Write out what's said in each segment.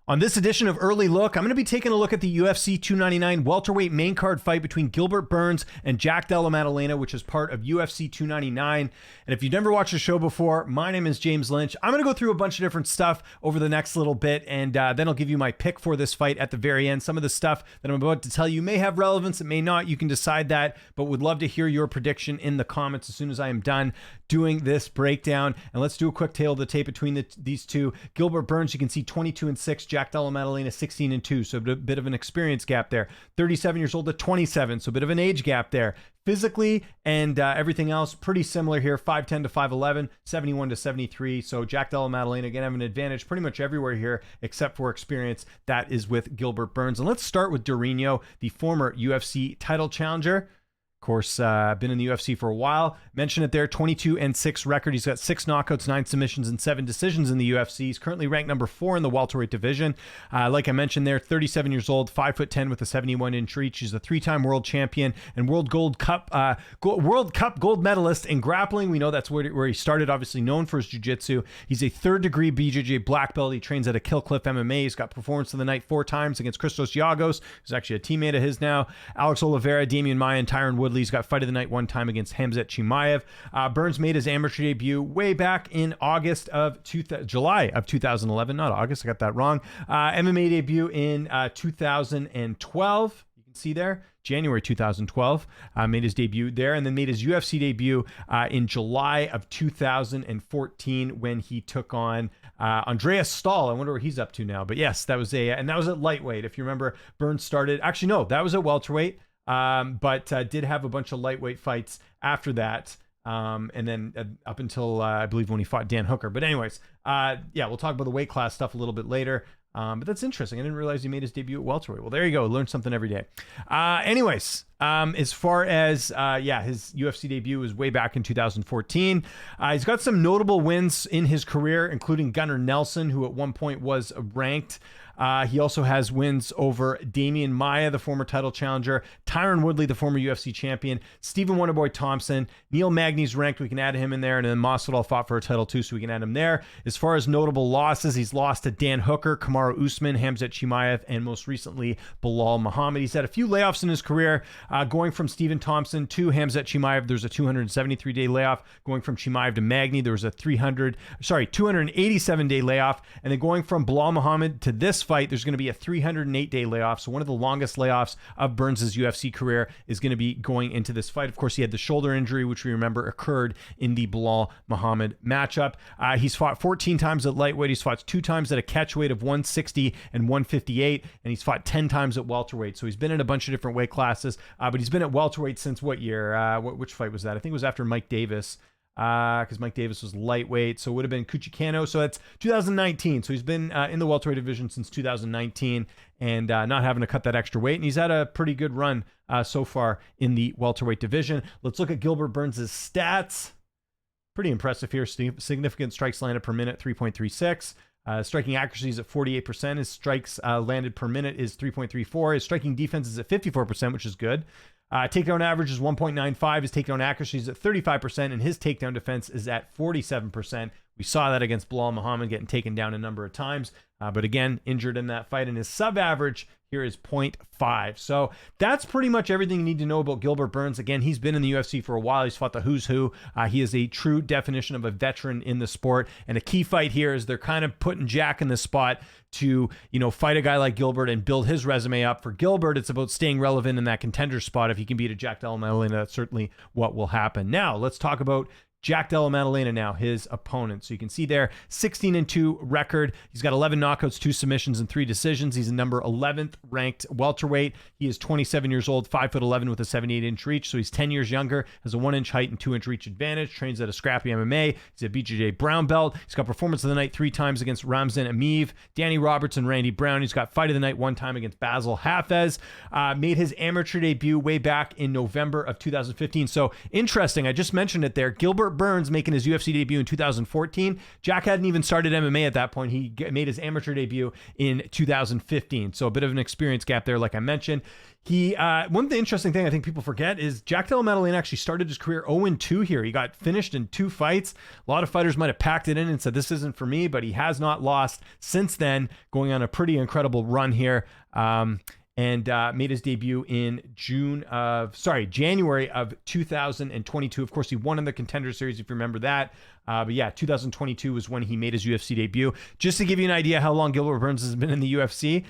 On this edition of Early Look, I'm going to be taking a look at the UFC 299 welterweight main card fight between Gilbert Burns and Jack Della Maddalena, which is part of UFC 299. And if you've never watched the show before, my name is James Lynch. I'm going to go through a bunch of different stuff over the next little bit, and then I'll give you my pick for this fight at the very end. Some of the stuff that I'm about to tell you may have relevance, it may not. You can decide that, but would love to hear your prediction in the comments as soon as I am done doing this breakdown. And let's do a quick tail of the tape between these two. Gilbert Burns, you can see 22-6. Jack Della Maddalena 16-2, so a bit of an experience gap there. 37 years old to 27, so a bit of an age gap there. Physically and everything else pretty similar here. 5'10 to 5'11, 71 to 73. So Jack Della Maddalena again having an advantage pretty much everywhere here except for experience. That is with Gilbert Burns. And let's start with Durinho, the former UFC title challenger. Of course, been in the UFC for a while. Mentioned it there, 22-6 record. He's got 6 knockouts, 9 submissions, and 7 decisions in the UFC. He's currently ranked number 4 in the welterweight division. Like I mentioned there, 37 years old, 5'10" with a 71-inch reach. He's a 3-time world champion and World Cup gold medalist in grappling. We know that's where he started, obviously known for his jiu-jitsu. He's a 3rd-degree BJJ black belt. He trains at a Kill Cliff MMA. He's got performance of the night 4 times against Christos Giagos, who's actually a teammate of his now, Alex Oliveira, Damian Maia, and Tyron Woodley. He's got fight of the night 1 time against Khamzat Chimaev. Burns made his amateur debut way back in July of 2011. Not August, I got that wrong. MMA debut in 2012. You can see there, January 2012, made his debut there, and then made his UFC debut in July of 2014 when he took on Andreas Stahl. I wonder what he's up to now. But yes, that was and that was at lightweight. If you remember, Burns started, actually no, that was at welterweight. But did have a bunch of lightweight fights after that, and then up until I believe when he fought Dan Hooker. But anyways, yeah, we'll talk about the weight class stuff a little bit later. But that's interesting. I didn't realize he made his debut at welterweight. Well, there you go. Learn something every day. Anyways, as far as his UFC debut was way back in 2014. He's got some notable wins in his career, including Gunnar Nelson, who at one point was ranked. He also has wins over Damian Maia, the former title challenger, Tyron Woodley, the former UFC champion, Stephen Wonderboy Thompson, Neil Magny's ranked. We can add him in there, and then Masvidal fought for a title too, so we can add him there. As far as notable losses, he's lost to Dan Hooker, Kamaru Usman, Khamzat Chimaev, and most recently Bilal Muhammad. He's had a few layoffs in his career, going from Stephen Thompson to Khamzat Chimaev. There's a 273-day layoff. Going from Chimaev to Magny, there was a 287-day layoff, and then going from Bilal Muhammad to this fight, there's going to be a 308-day layoff. So one of the longest layoffs of Burns' UFC career is going to be going into this fight. Of course, he had the shoulder injury, which we remember occurred in the Bilal Muhammad matchup. He's fought 14 times at lightweight. He's fought 2 times at a catchweight of 160 and 158, and he's fought 10 times at welterweight. So he's been in a bunch of different weight classes, but he's been at welterweight since what year? Which fight was that? I think it was after Mike Davis. Because Mike Davis was lightweight, so it would have been Cuchicano. So that's 2019. So he's been in the welterweight division since 2019 and not having to cut that extra weight. And he's had a pretty good run so far in the welterweight division. Let's look at Gilbert Burns' stats. Pretty impressive here. Significant strikes landed per minute, 3.36. Striking accuracy is at 48%. His strikes landed per minute is 3.34. His striking defense is at 54%, which is good. Takedown average is 1.95. His takedown accuracy is at 35%, and his takedown defense is at 47%. We saw that against Bilal Muhammad, getting taken down a number of times, but again, injured in that fight. And his sub-average here is 0.5. So that's pretty much everything you need to know about Gilbert Burns. Again, he's been in the UFC for a while. He's fought the who's who. He is a true definition of a veteran in the sport. And a key fight here is they're kind of putting Jack in the spot to, fight a guy like Gilbert and build his resume up. For Gilbert, it's about staying relevant in that contender spot. If he can beat a Jack Della Maddalena, that's certainly what will happen. Now, let's talk about Jack Della Maddalena now, his opponent. So you can see there, 16-2 record. He's got 11 knockouts, 2 submissions, and 3 decisions. He's a number 11th ranked welterweight. He is 27 years old, 5'11" with a 78-inch reach. So he's 10 years younger, has a 1-inch height and 2-inch reach advantage, trains at a scrappy MMA. He's a BJJ brown belt. He's got performance of the night 3 times against Ramzan Ameev, Danny Roberts, and Randy Brown. He's got fight of the night 1 time against Basil Hafez. Made his amateur debut way back in November of 2015. So interesting, I just mentioned it there. Gilbert Gilbert Burns making his UFC debut in 2014. Jack hadn't even started MMA at that point. He made his amateur debut in 2015. So a bit of an experience gap there, like I mentioned. One of the interesting thing I think people forget is Jack Della Maddalena actually started his career 0-2 here. He got finished in 2 fights. A lot of fighters might have packed it in and said, this isn't for me, but he has not lost since then, going on a pretty incredible run here. And made his debut in January of 2022. Of course, he won in the Contender Series, if you remember that. But yeah, 2022 was when he made his UFC debut. Just to give you an idea how long Gilbert Burns has been in the UFC,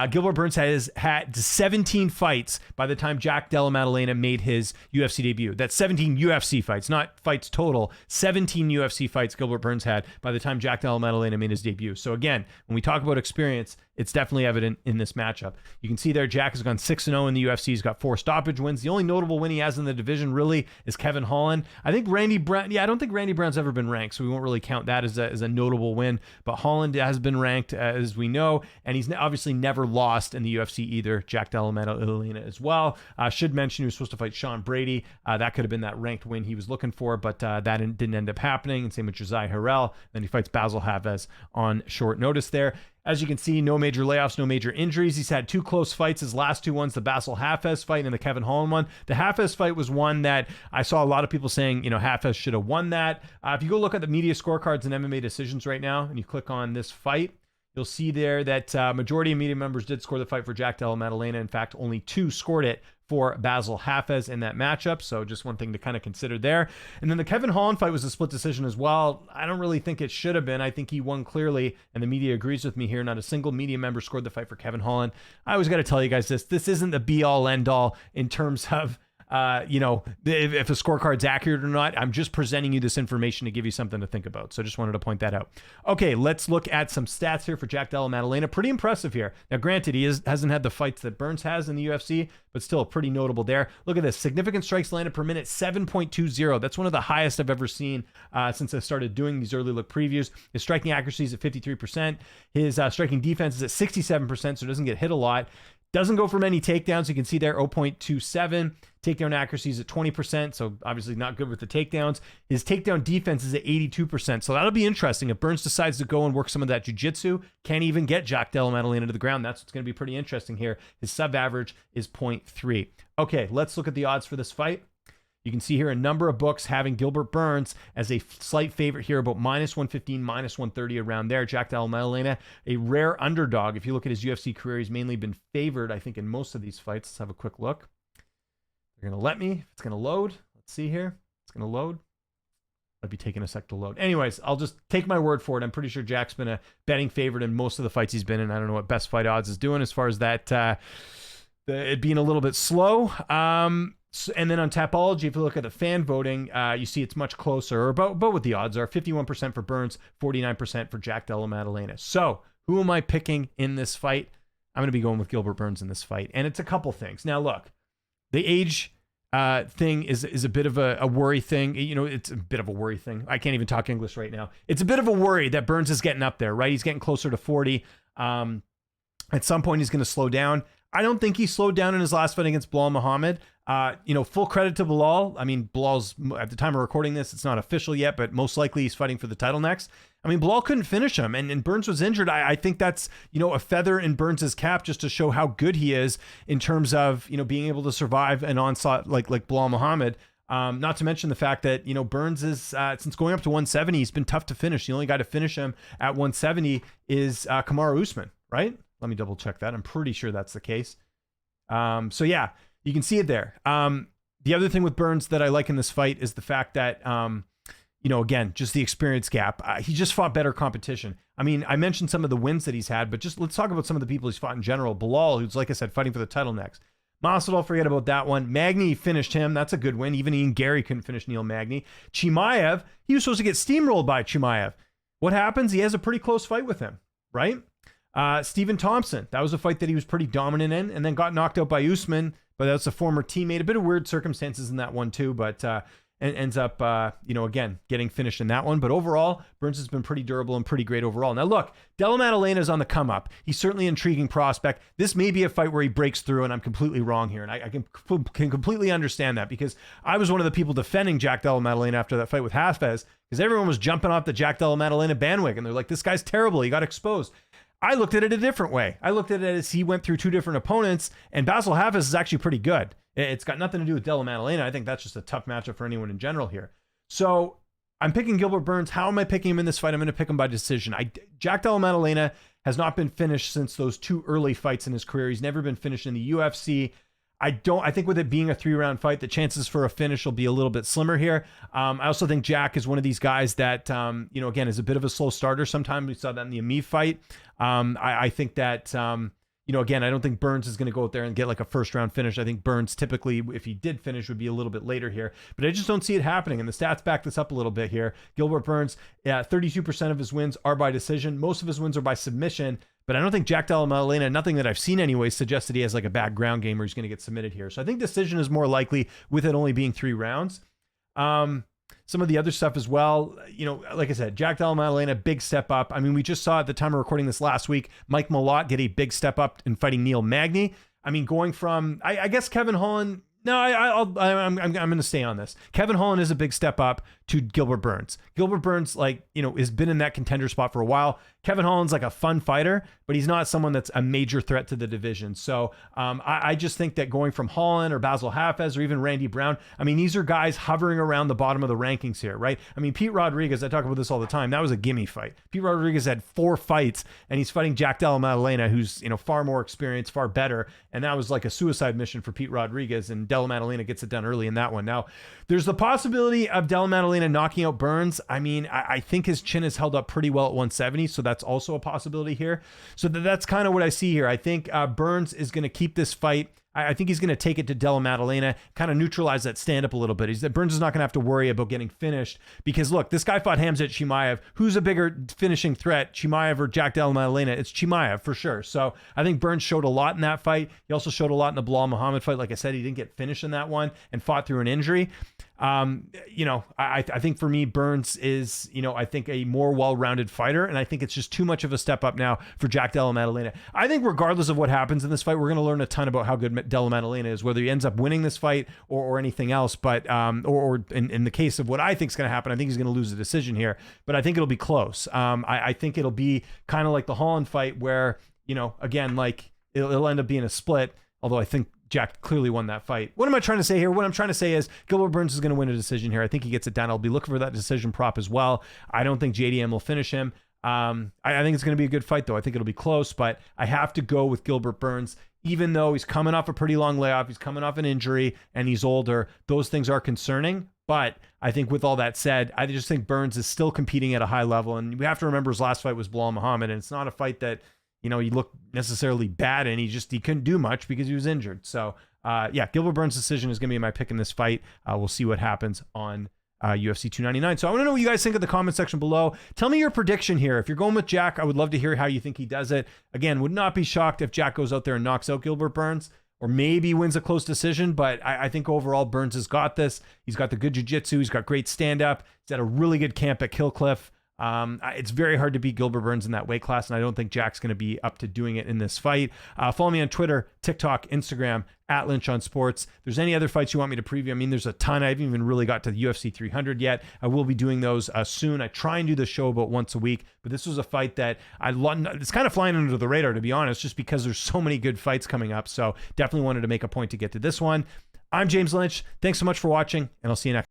Gilbert Burns has had 17 fights by the time Jack Della Maddalena made his UFC debut. That's 17 UFC fights, not fights total. 17 UFC fights Gilbert Burns had by the time Jack Della Maddalena made his debut. So again, when we talk about experience, it's definitely evident in this matchup. You can see there, Jack has gone 6-0 in the UFC. He's got 4 stoppage wins. The only notable win he has in the division really is Kevin Holland. I think Randy Brown, I don't think Randy Brown's ever been ranked, so we won't really count that as a notable win. But Holland has been ranked, as we know, and he's obviously never lost in the UFC either. Jack Della Maddalena as well. Should mention he was supposed to fight Sean Brady. That could have been that ranked win he was looking for, but that didn't end up happening. And same with Josiah Harrell. Then he fights Basil Havez on short notice there. As you can see, no major layoffs, no major injuries. He's had 2 close fights. His last 2 ones, the Basil Hafez fight and the Kevin Holland one. The Hafez fight was one that I saw a lot of people saying, Hafez should have won that. If you go look at the media scorecards and MMA decisions right now, and you click on this fight, you'll see there that majority of media members did score the fight for Jack Della Maddalena. In fact, only 2 scored it for Basil Hafez in that matchup. So just one thing to kind of consider there. And then the Kevin Holland fight was a split decision as well. I don't really think it should have been. I think he won clearly, and the media agrees with me here. Not a single media member scored the fight for Kevin Holland. I always got to tell you guys this isn't the be-all, end-all in terms of if a scorecard's accurate or not. I'm just presenting you this information to give you something to think about. So just wanted to point that out. Okay, let's look at some stats here for Jack Della Maddalena. Pretty impressive here. Now, granted, he hasn't had the fights that Burns has in the UFC, but still pretty notable there. Look at this. Significant strikes landed per minute, 7.20. That's one of the highest I've ever seen since I started doing these early look previews. His striking accuracy is at 53%. His striking defense is at 67%, so it doesn't get hit a lot. Doesn't go for many takedowns. You can see there 0.27. Takedown accuracy is at 20%, so obviously not good with the takedowns. His takedown defense is at 82%, so that'll be interesting. If Burns decides to go and work some of that jiu-jitsu, can't even get Jack Della Maddalena to the ground. That's what's going to be pretty interesting here. His sub-average is 0.3. Okay, let's look at the odds for this fight. You can see here a number of books having Gilbert Burns as a slight favorite here, about -115, -130 around there. Jack Della Maddalena, a rare underdog. If you look at his UFC career, he's mainly been favored, I think, in most of these fights. Let's have a quick look. They're going to let me. It's going to load. Let's see here. It's going to load. Might be taking a sec to load. Anyways, I'll just take my word for it. I'm pretty sure Jack's been a betting favorite in most of the fights he's been in. I don't know what Best Fight Odds is doing as far as that, it being a little bit slow. And then on Tapology, if you look at the fan voting, you see it's much closer, or about what the odds are. 51% for Burns, 49% for Jack Della Maddalena. So who am I picking in this fight? I'm going to be going with Gilbert Burns in this fight. And it's a couple things. Now, look, the age thing is a bit of a worry thing. It's a bit of a worry thing. I can't even talk English right now. It's a bit of a worry that Burns is getting up there, right? He's getting closer to 40. At some point, he's going to slow down. I don't think he slowed down in his last fight against Belal Muhammad. Full credit to Belal. I mean, Belal's, at the time of recording this, it's not official yet, but most likely he's fighting for the title next. I mean, Belal couldn't finish him, and Burns was injured. I think that's, a feather in Burns' cap just to show how good he is in terms of, being able to survive an onslaught like Belal Muhammad. Not to mention the fact that, Burns is, since going up to 170, he's been tough to finish. The only guy to finish him at 170 is Kamaru Usman, right? Let me double check that. I'm pretty sure that's the case. So yeah, you can see it there. The other thing with Burns that I like in this fight is the fact that, again, just the experience gap. He just fought better competition. I mean, I mentioned some of the wins that he's had, but just let's talk about some of the people he's fought in general. Belal, who's, like I said, fighting for the title next. Masvidal, forget about that one. Magny finished him. That's a good win. Even Ian Gary couldn't finish Neil Magny. Chimaev, he was supposed to get steamrolled by Chimaev. What happens? He has a pretty close fight with him, right? Stephen Thompson, that was a fight that he was pretty dominant in, and then got knocked out by Usman, but that's a former teammate. A bit of weird circumstances in that one too, but and ends up, again, getting finished in that one. But overall, Burns has been pretty durable and pretty great overall. Now, look, Della Maddalena is on the come up. He's certainly an intriguing prospect. This may be a fight where he breaks through, and I'm completely wrong here. And I can completely understand that, because I was one of the people defending Jack Della Maddalena after that fight with Hafez, because everyone was jumping off the Jack Della Maddalena bandwagon. They're like, this guy's terrible. He got exposed. I looked at it a different way. I looked at it as he went through two different opponents, and Basil Hafez is actually pretty good. It's got nothing to do with Della Maddalena. I think that's just a tough matchup for anyone in general here. So I'm picking Gilbert Burns. How am I picking him in this fight? I'm going to pick him by decision. Jack Della Maddalena has not been finished since those two early fights in his career. He's never been finished in the UFC. I think with it being a 3-round fight, the chances for a finish will be a little bit slimmer here. I also think Jack is one of these guys that, again, is a bit of a slow starter sometimes. We saw that in the Amif fight. I think that, again, I don't think Burns is going to go out there and get like a first-round finish. I think Burns typically, if he did finish, would be a little bit later here. But I just don't see it happening, and the stats back this up a little bit here. Gilbert Burns, 32% of his wins are by decision. Most of his wins are by submission. But I don't think Jack Della Maddalena, nothing that I've seen anyway, suggests that he has like a bad ground game or he's going to get submitted here. So I think decision is more likely with it only being 3 rounds. Some of the other stuff as well, like I said, Jack Della Maddalena, big step up. I mean, we just saw at the time of recording this last week, Mike Malott get a big step up in fighting Neil Magny. I mean, going from, I guess Kevin Holland, no, I'm going to stay on this. Kevin Holland is a big step up to Gilbert Burns. Gilbert Burns, has been in that contender spot for a while. Kevin Holland's like a fun fighter, but he's not someone that's a major threat to the division. So I just think that going from Holland or Basil Hafez or even Randy Brown, I mean, these are guys hovering around the bottom of the rankings here, right? I mean, Pete Rodriguez, I talk about this all the time. That was a gimme fight. Pete Rodriguez had 4 fights, and he's fighting Jack Della Maddalena, who's, far more experienced, far better. And that was like a suicide mission for Pete Rodriguez, and Della Maddalena gets it done early in that one. Now, there's the possibility of Della Maddalena knocking out Burns. I mean, I think his chin is held up pretty well at 170, so that's also a possibility here. So that's kind of what I see here. I think Burns is going to keep this fight. I think he's going to take it to Della Maddalena, kind of neutralize that stand-up a little bit. Burns is not going to have to worry about getting finished, because look, this guy fought Khamzat Chimaev. Who's a bigger finishing threat, Chimaev or Jack Della Maddalena? It's Chimaev for sure. So I think Burns showed a lot in that fight. He also showed a lot in the Bilal Muhammad fight. Like I said, he didn't get finished in that one and fought through an injury. I think for me, Burns is, I think a more well-rounded fighter, and I think it's just too much of a step up now for Jack Della Maddalena. I think regardless of what happens in this fight, we're going to learn a ton about how good Della Maddalena is, whether he ends up winning this fight or anything else. But or in the case of what I think is going to happen, I think he's going to lose the decision here, but I think it'll be close. I think it'll be kind of like the Holland fight where, again, like it'll end up being a split, although I think Jack clearly won that fight. What am I trying to say here? What I'm trying to say is Gilbert Burns is going to win a decision here. I think he gets it done. I'll be looking for that decision prop as well. I don't think JDM will finish him. I think it's going to be a good fight, though. I think it'll be close, but I have to go with Gilbert Burns, even though he's coming off a pretty long layoff. He's coming off an injury, and he's older. Those things are concerning. But I think with all that said, I just think Burns is still competing at a high level. And we have to remember his last fight was Bilal Muhammad, and it's not a fight that, he looked necessarily bad in. He couldn't do much because he was injured. So, Gilbert Burns' decision is going to be my pick in this fight. We'll see what happens on UFC 299. So I want to know what you guys think in the comment section below. Tell me your prediction here. If you're going with Jack, I would love to hear how you think he does it. Again, would not be shocked if Jack goes out there and knocks out Gilbert Burns, or maybe wins a close decision, but I think overall Burns has got this. He's got the good jiu-jitsu. He's got great stand-up. He's at a really good camp at Kill Cliff. It's very hard to beat Gilbert Burns in that weight class, and I don't think Jack's going to be up to doing it in this fight. Follow me on Twitter, TikTok, Instagram, @LynchOnSports. If there's any other fights you want me to preview, I mean, there's a ton. I haven't even really got to the UFC 300 yet. I will be doing those soon. I try and do the show about once a week, but this was a fight that it's kind of flying under the radar, to be honest, just because there's so many good fights coming up. So definitely wanted to make a point to get to this one. I'm James Lynch. Thanks so much for watching, and I'll see you next.